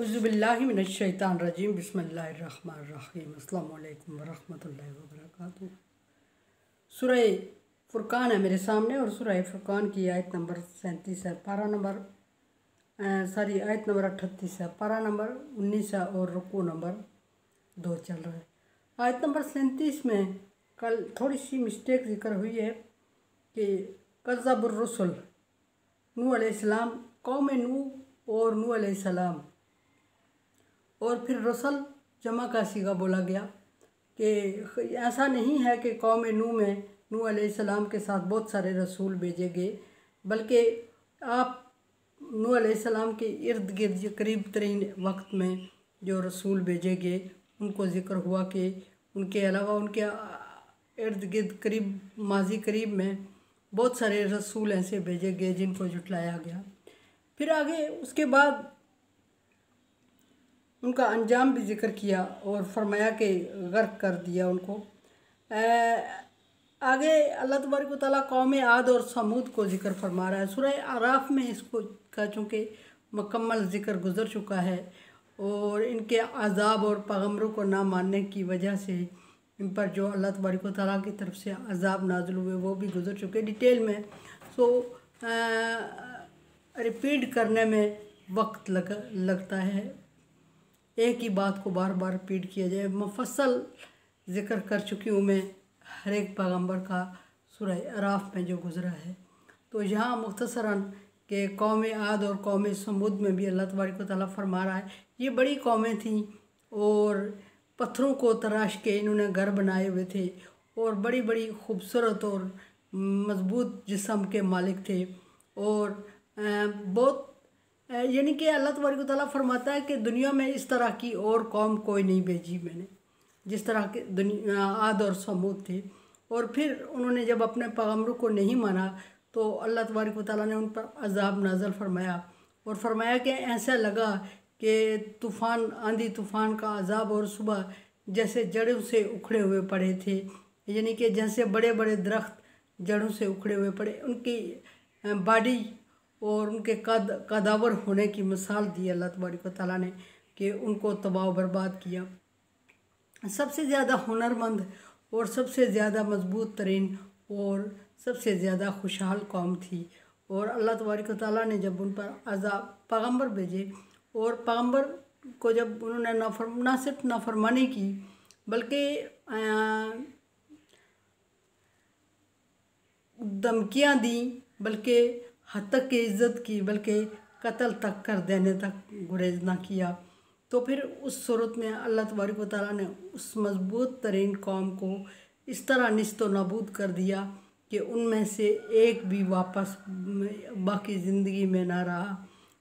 औज़ुबिल्लाहि मिनश्शैतानिर्रजीम बिस्मिल्लाहिर्रहमानिर्रहीम अस्सलामु अलैकुम वरहमतुल्लाहि वबरकातुहू। सूरह फुरकान है मेरे सामने और सूरह फुरकान की आयत नंबर 37 है, आयत नंबर 38 है, पारा नंबर 19 है और रुकू नंबर 2 चल रहा है। आयत नंबर 37 में कल थोड़ी सी मिस्टेक जिक्र हुई है कि कज़्ज़बुर रुसुल, नूह अलैहिस्सलाम, कौम नूह और नूह अलैहिस्सलाम, और फिर रसल जमा का सीगा बोला गया कि ऐसा नहीं है कि कौम नूह में नूह अलैहिस्सलाम के साथ बहुत सारे रसूल भेजे गए, बल्कि आप नूह अलैहिस्सलाम के इर्द गिर्द करीब तरीन वक्त में जो रसूल भेजे गए उनको ज़िक्र हुआ कि उनके अलावा उनके इर्द गिर्द करीब माजी करीब में बहुत सारे रसूल ऐसे भेजे गए जिनको जुटलाया गया। फिर आगे उसके बाद उनका अंजाम भी जिक्र किया और फरमाया कि गर्क कर दिया उनको। आगे अल्लाह तबारक व तआला कौम आद और समूद को जिक्र फरमा रहा है। सूरह आराफ में इसको का चूँकि मुकम्मल जिक्र गुज़र चुका है और इनके अज़ाब और पैगम्बरों को ना मानने की वजह से इन पर जो अल्लाह तबारक व तआला की तरफ से अज़ाब नाज़िल हुए वो भी गुज़र चुके डिटेल में। सो रिपीट करने में वक्त लगता है, एक ही बात को बार बार रिपीट किया जाए। मुफस्सल ज़िक्र कर चुकी हूँ मैं हर एक पैगम्बर का सूरह आराफ में जो गुज़रा है। तो यहाँ मुख्तसरन के कौम आद और कौम समूद में भी अल्लाह तबारक व तआला फरमा रहा है ये बड़ी कौमें थीं और पत्थरों को तराश के इन्होंने घर बनाए हुए थे और बड़ी बड़ी खूबसूरत और मजबूत जिस्म के मालिक थे और बहुत यानी कि अल्लाह तबारक व तआला फरमाता है कि दुनिया में इस तरह की और कौम कोई नहीं भेजी मैंने जिस तरह के दुनिया आद और समूद थे। और फिर उन्होंने जब अपने पैगम्बरों को नहीं माना तो अल्लाह तबारक व तआला ने उन पर अज़ाब नाज़िल फरमाया और फरमाया कि ऐसा लगा कि तूफ़ान आंधी तूफ़ान का अज़ाब और सुबह जैसे जड़ों से उखड़े हुए पड़े थे, यानी कि जैसे बड़े बड़े दरख्त जड़ों से उखड़े हुए पड़े, उनकी बॉडी और उनके कदावर होने की मिसाल दी अल्लाह तबारक व तआला ने कि उनको तबाह बर्बाद किया। सबसे ज़्यादा हुनरमंद और सबसे ज़्यादा मजबूत तरीन और सबसे ज़्यादा खुशहाल कौम थी और अल्लाह तबारक व तआला ने जब उन पर अज़ाब पैगम्बर भेजे और पैगम्बर को जब उन्होंने ना सिर्फ नाफरमानी की बल्कि धमकियाँ दी, बल्कि हद तक की इज़्ज़त की, बल्कि कत्ल तक कर देने तक गुरेज ना किया। तो फिर उस सूरत में अल्लाह तबारक व तआला ने उस मजबूत तरीन कौम को इस तरह निस्तो नाबूद कर दिया कि उनमें से एक भी वापस बाकी ज़िंदगी में ना रहा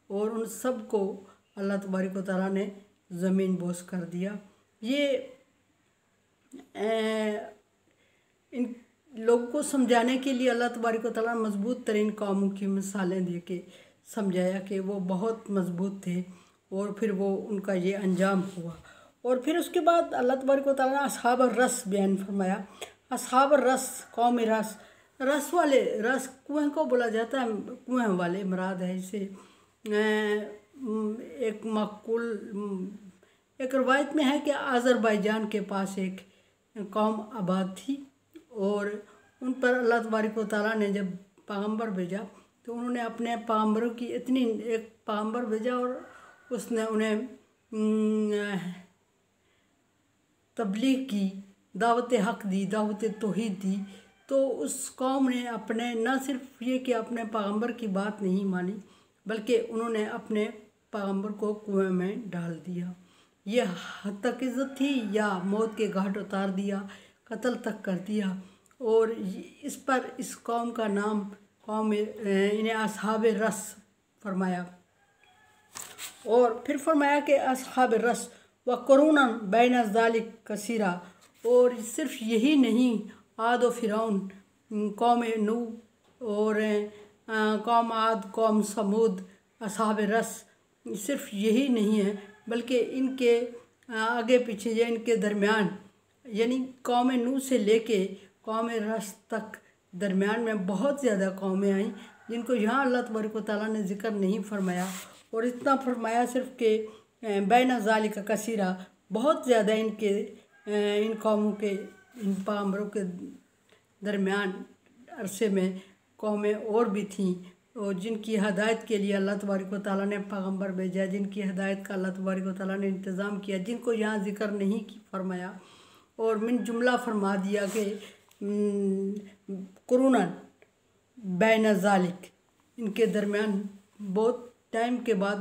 और उन सब को अल्लाह तबारक व तआला ने ज़मीन बोस कर दिया। ये इन लोगों को समझाने के लिए अल्लाह तबारक व तआला मजबूत तरीन कौमों की मिसालें दे के समझाया कि वो बहुत मजबूत थे और फिर वो उनका ये अंजाम हुआ। और फिर उसके बाद अल्लाह तबारक व तआला ने अस्हाब रस बयान फरमाया। अस्हाब रस, कौम रस, रस वाले, रस कुएँ को बोला जाता है, कुएँ वाले मुराद है। इसे एक मकूल एक रवायत में है कि अज़रबैजान के पास एक कौम आबाद थी और उन पर अल्लाह तबारक व तआला ने जब पैगम्बर भेजा तो उन्होंने अपने पैगम्बरों की इतनी एक पैगम्बर भेजा और उसने उन्हें तबलीग की, दावत हक़ दी, दावत तौहीद दी। तो उस कौम ने अपने न सिर्फ ये कि अपने पैगम्बर की बात नहीं मानी बल्कि उन्होंने अपने पैगम्बर को कुएं में डाल दिया। ये हद तक इज़्ज़त थी या मौत के घाट उतार दिया, कत्ल तक कर दिया। और इस पर इस कौम का नाम कौम इन्हें अस्हाब रस फरमाया। और फिर फरमाया कि अस्हाब रस व कुरूनन बैन ज़ालिक कसीरा, और सिर्फ यही नहीं आद व फ़िरौन, कौम नूह और कौम आद, कौम समूद, अस्हाब रस, सिर्फ यही नहीं है बल्कि इनके आगे पीछे या इनके दरमियान यानी कौम नूह से लेके कौम रस तक दरमियान में बहुत ज़्यादा कौमें आईं जिनको यहाँ अल्लाह तबारक व तआला ने ज़िक्र नहीं फरमाया। और इतना फरमाया सिर्फ कि बैन ज़ालिका कसीरा, बहुत ज़्यादा इन कौमों के, इन पैगम्बरों के दरमियान अरसे में कौमें और भी थीं और जिनकी हदायत के लिए अल्लाह तबारक व तआला ने पैगम्बर भेजा, जिनकी हदायत का अल्लाह तबारक व तआला ने इंतज़ाम किया, जिनको यहाँ ज़िक्र नहीं फरमाया और मिन जुमला फरमा दिया कि कुरुनन बैन ज़ालिक, इनके दरमियान बहुत टाइम के बाद,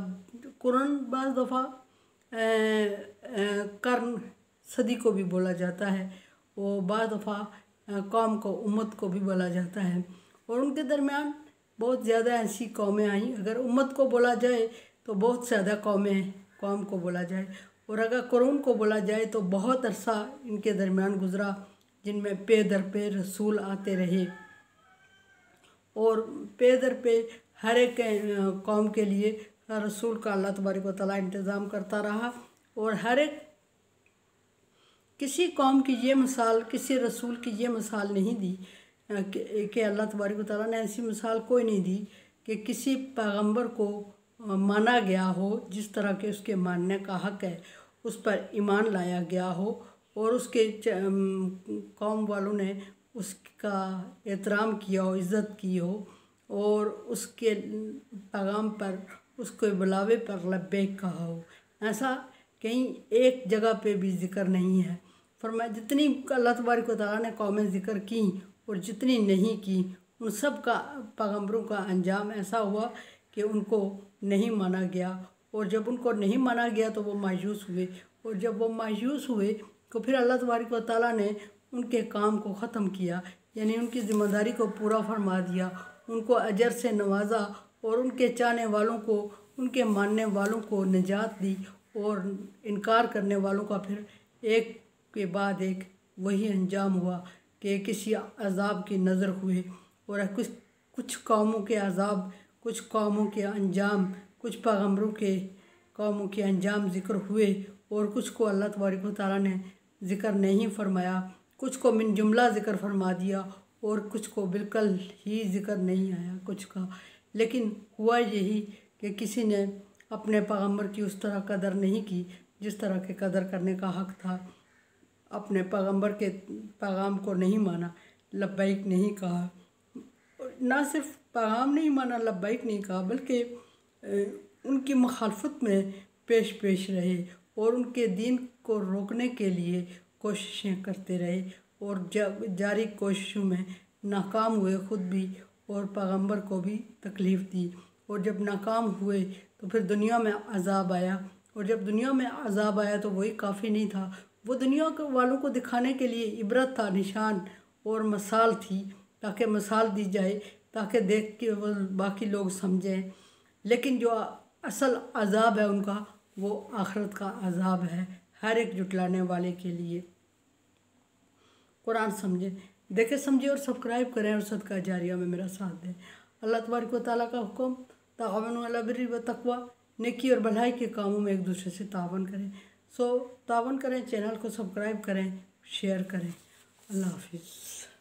कुरन बाज़ दफ़ा कर्न, सदी को भी बोला जाता है और बाज़ दफ़ा कौम को, उम्मत को भी बोला जाता है। और उनके दरमियान बहुत ज़्यादा ऐसी कौमें आईं। अगर उम्मत को बोला जाए तो बहुत ज़्यादा कौम को बोला जाए, और अगर कुरून को बोला जाए तो बहुत अरसा इनके दरमियान गुज़रा जिनमें पे दर पे रसूल आते रहे और पे दर पे हर एक कौम के लिए रसूल का अल्लाह तबारक व तआला इंतज़ाम करता रहा। और हर एक किसी कौम की ये मिसाल, किसी रसूल की ये मिसाल नहीं दी कि अल्लाह तबारक व तआला ने ऐसी मिसाल कोई नहीं दी कि किसी पैगंबर को माना गया हो जिस तरह के उसके मानने का हक़ है, उस पर ईमान लाया गया हो और उसके कौम वालों ने उसका एहतराम किया हो, इज़्ज़त की हो और उसके पैगाम पर, उसके बुलावे पर लब्बैक कहा हो। ऐसा कहीं एक जगह पे भी ज़िक्र नहीं है। फरमाया जितनी अल्लाह तबारक व तआला ने कौमें ज़िक्र की और जितनी नहीं की, उन सब का पैगम्बरों का अंजाम ऐसा हुआ कि उनको नहीं माना गया और जब उनको नहीं माना गया तो वो मायूस हुए और जब वो मायूस हुए तो फिर अल्लाह तबारक व तआला ने उनके काम को ख़त्म किया, यानी उनकी ज़िम्मेदारी को पूरा फरमा दिया, उनको अजर से नवाजा और उनके चाहने वालों को, उनके मानने वालों को निजात दी और इनकार करने वालों का फिर एक के बाद एक वही अंजाम हुआ कि किसी अजाब की नज़र हुए। और कुछ कौमों के अजाब, कुछ कौमों के अंजाम, कुछ पैगम्बरों के कौमों के अंजाम ज़िक्र हुए और कुछ को अल्लाह तबारक व तआला ने ज़िक्र नहीं फरमाया, कुछ को मिन जुमला ज़िक्र फरमा दिया और कुछ को बिल्कुल ही ज़िक्र नहीं आया कुछ का। लेकिन हुआ यही कि किसी ने अपने पैगम्बर की उस तरह कदर नहीं की जिस तरह के कदर करने का हक़ था, अपने पैगम्बर के पैगाम को नहीं माना, लब्बैक नहीं कहा, ना सिर्फ पैगाम नहीं माना, लब्बैक नहीं कहा, बल्कि उनकी मुखालफत में पेश रहे और उनके दीन को रोकने के लिए कोशिशें करते रहे और जब जारी कोशिशों में नाकाम हुए खुद भी और पैगम्बर को भी तकलीफ़ दी। और जब नाकाम हुए तो फिर दुनिया में अज़ाब आया और जब दुनिया में अज़ाब आया तो वही काफ़ी नहीं था, वो दुनिया वालों को दिखाने के लिए इबरत था, निशान और मिसाल थी, ताकि मिसाल दी जाए, ताकि देख के वो बाकी लोग समझें। लेकिन जो असल अज़ाब है उनका, वो आखिरत का अज़ाब है हर एक जुटलाने वाले के लिए। कुरान समझें, देखें, समझें और सब्सक्राइब करें और सदका जारिया में मेरा साथ दें। अल्लाह तबारक व तआला का हुक्म, ताअवनु अला बिर्रि व तक़वा, नेकी और भलाई के कामों में एक दूसरे से तावन करें। तावन करें, चैनल को सब्सक्राइब करें, शेयर करें। अल्लाह हाफिज़।